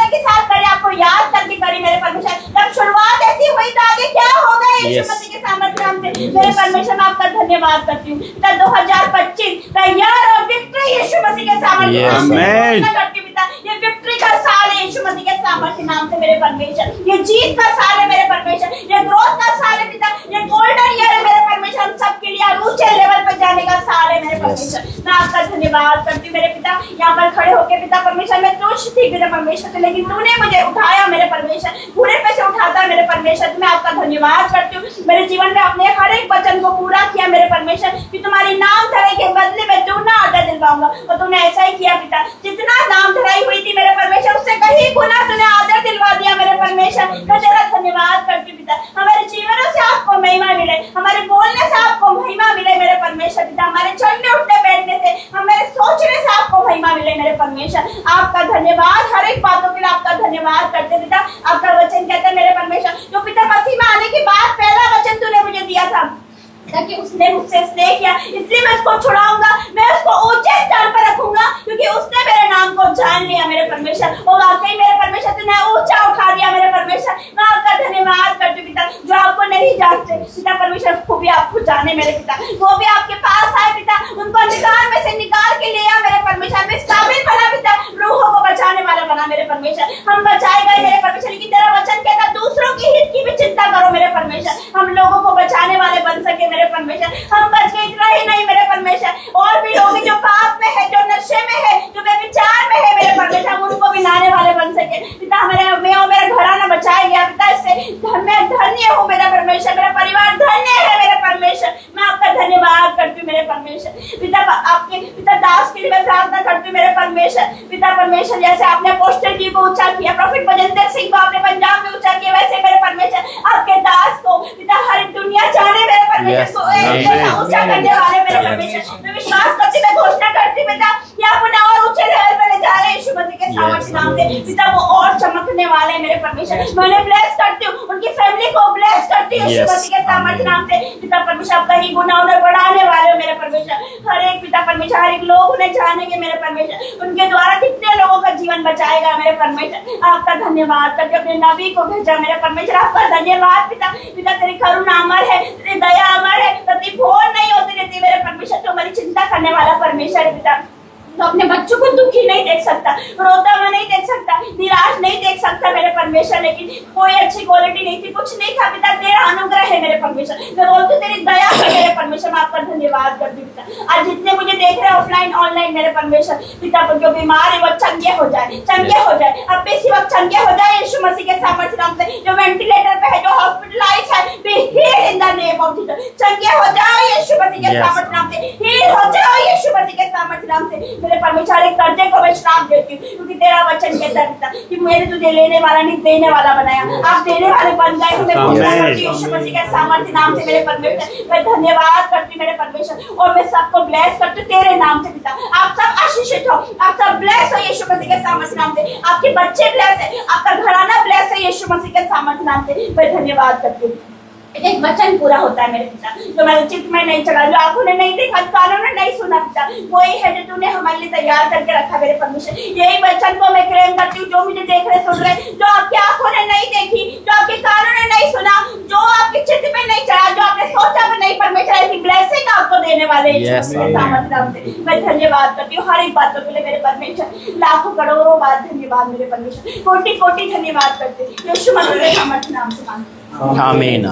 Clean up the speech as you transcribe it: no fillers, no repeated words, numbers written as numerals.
समय के साथ करी, आपको याद करके करी मेरे परमेश्वर। जब शुरुआत ऐसी हुई तो आगे क्या होगा यीशु मसीह के सामर्थ्य नाम से मेरे परमेश्वर मैं आपका धन्यवाद करती हूँ। 2025 द ईयर ऑफ विक्ट्री यीशु मसीह के सामर्थ्य नाम से करती हूँ पिता। ये विक्ट्री का साल है यीशु मसीह के सामर्थ्य नाम से मेरे परमेश्वर। ये जीत का साल है मेरे परमेश्वर। ये ग्रोथ का साल है पिता। ये गोल्डन ईयर है मेरे परमेश्वर। हम सबके लिए ऊंचे लेवल पर जाने का साल है मेरे परमेश्वर। मैं आपका धन्यवाद करती हूँ मेरे पिता। यहाँ पर खड़े होकर पिता परमेश्वर मैं तुच्छ थी मेरे परमेश्वर से, लेकिन तूने मुझे उठाया मेरे परमेश्वर। पूरे पे से उठाता मेरे परमेश्वर। मैं आपका धन्यवाद करती हूँ। मेरे जीवन में अपने हर एक वचन को पूरा किया मेरे परमेश्वर कि तुम्हारी नाम धराई के बदले में दूना आदर दिलवाऊंगा, और तूने ऐसा ही किया पिता। जितना नाम धराई हुई थी मेरे परमेश्वर उससे कहीं गुना तूने आदर दिलवा दिया मेरे परमेश्वर। मैं तेरा धन्यवाद करती हूँ पिता। हमारे जीवनों से आपको महिमा मिले, हमारे बोलने से आपको महिमा मिले मेरे परमेश्वर पिता। हमारे चलने उठने बैठने से, हमारे सोचने से आपको महिमा मिले मेरे परमेश्वर। आपका धन्यवाद, हर एक बातों के लिए आपका धन्यवाद करते पिता। आपका वचन कहता है मेरे परमेश्वर, जो पिता मसीह में आने के बाद पहला वचन तूने मुझे दिया था ताकि उसने मुझसे स्नेह किया, इसलिए मैं उसको छुड़ाऊंगा, मैं उसको ऊंचे स्थान पर रखूंगा, क्योंकि उसने मेरे नाम को जान लिया मेरे परमेश्वर। और वाकई मेरे परमेश्वर तूने ऊंचा उठा दिया मेरे परमेश्वर। मैं आपका धन्यवाद करती हूँ पिता। जो आपको नहीं जानते पिता परमेश्वर को भी आपको जाने मेरे पिता, वो भी आपके पास आए पिता। उनको अंधकार में से निकाल के ले आ मेरे परमेश्वर। मैं काबिल बना पिता, रूहों को बचाने वाला बना मेरे परमेश्वर। हम बचाए गए मेरे परमेश्वर, लेकिन तेरा वचन कहता दूसरों की हित की भी चिंता करो मेरे परमेश्वर। हम लोगों को बचाने वाले बन सके मेरे परमेश्वर। हम बच के इतना ही नहीं मेरे परमेश्वर, और भी लोग जो पाप में है, जो नशे में है, जो व्यभिचार में है मेरे परमेश्वर, हम उनको भी लाने वाले बन सके पिता। मैं और मेरा घराना बचाया गया पिता। इससे मैं धन्य हूँ मेरा परमेश्वर। मेरा परिवार धन्य है मेरे परमेश्वर। मैं आपका धन्यवाद करती हूँ मेरे परमेश्वर पिता। आपके पिता दास के लिए मैं प्रार्थना करती हूँ मेरे परमेश्वर पिता परमेश्वर। जैसे आपने अपोस्टल जी को ऊंचा किया, प्रोफेट बजेंद्र सिंह को आपने पंजाब में ऊंचा किया, वैसे मेरे परमेश्वर आपके दास को पिता हर दुनिया जाने मेरे परमेश्वर को ऊंचा करने वाले मेरे परमेश्वर। मैं विश्वास करती, मैं घोषणा करती पिता कि आप उन्हें और ऊंचे लेवल पर ले जा रहे हैं यीशु मसीह के सामर्थ्य नाम से पिता। वो और चमकने वाले मेरे परमेश्वर। मैं उन्हें ब्लेस करती हूँ, उनकी फैमिली को ब्लेस करती हूँ यीशु मसीह के सामर्थ्य नाम से पिता परमेश्वर। आप कहीं गुना उन्हें बढ़ाने वाले हो मेरे परमेश्वर। हर एक पिता परमेश्वर, हर एक लोग उन्हें जानेंगे मेरे परमेश्वर। उनके द्वारा कितने लोगों का जीवन बचाएगा मेरे परमेश्वर। आपका धन्यवाद करके अपने नबी को भेजा मेरे परमेश्वर। आपका धन्यवाद पिता। पिता तेरी करुणा अमर है, तेरी दया अमर है, तेरी भोर नहीं होती रहती मेरे परमेश्वर। तो हमारी चिंता करने वाला परमेश्वर है पिता। तो अपने बच्चों को दुखी नहीं देख सकता, रोता हुआ नहीं देख सकता, निराश नहीं देख सकता मेरे परमेश्वर। लेकिन कोई अच्छी क्वालिटी नहीं थी, कुछ नहीं था पिता। तेरा अनुग्रह है मेरे परमेश्वर। मैं बोलती तेरी दया है मेरे परमेश्वर। मैं आपका धन्यवाद करती हूँ पिता। आज जितने मुझे देख रहे हैं ऑफलाइन ऑनलाइन मेरे परमेश्वर पिता, जो बीमार है वो चंगे हो जाए, चंगे हो जाए। अब इसी वक्त चंगे हो जाए यीशु मसीह के सामर्थ्य नाम से। जो वेंटिलेटर पे है, जो हॉस्पिटलाइज है, be healed in the name of Jesus. चंगे हो जाओ यीशु मसीह के सामर्थ्य नाम से। हील हो जाओ यीशु मसीह के सामर्थ्य नाम से मेरे परमेश्वर। एक कर्जे को मैं श्राप देती हूँ, क्योंकि तेरा वचन कहता है कि मैंने तुझे लेने वाला नहीं देने वाला बनाया। आप देने वाले बन गए हो। मैं घोषणा करती हूँ यीशु मसीह के सामर्थ्य नाम से मेरे परमेश्वर। मैं धन्यवाद करती हूँ मेरे परमेश्वर, और मैं सबको ब्लेस करती हूँ तेरे नाम से पिता। आप सब आशीषित हो, आप सब ब्लेस हो यीशु मसीह के सामर्थ्य नाम से। आपके बच्चे ब्लेस है, आपका घराना ब्लेस है यीशु मसीह के सामर्थ्य नाम से। मैं धन्यवाद करती हूँ। एक वचन पूरा होता है मेरे पिता, जो मेरे चित्त में नहीं चला, जो आंखों ने नहीं देखा, कानों ने नहीं सुना पिता, वही है जो तूने हमारे लिए तैयार करके रखा मेरे परमेश्वर। यही वचन को मैं क्लेम करती हूँ। जो मुझे देख रहे सुन रहे, जो आपकी आंखों ने नहीं देखी, जो आपके कानों ने नहीं सुना, जो आपके चित्त में नहीं चला, जो आपने सोचा भी नहीं, परमेश्वर ऐसी ब्लेसिंग आपको देने वाले हैं। मैं धन्यवाद करती हूँ हर एक बातों के लिए मेरे परमेश्वर। लाखों करोड़ों बार धन्यवाद मेरे परमेश्वर। कोटि कोटि धन्यवाद करते यीशु मसीह के सामर्थ्य नाम से मांगते हैं। आमीन।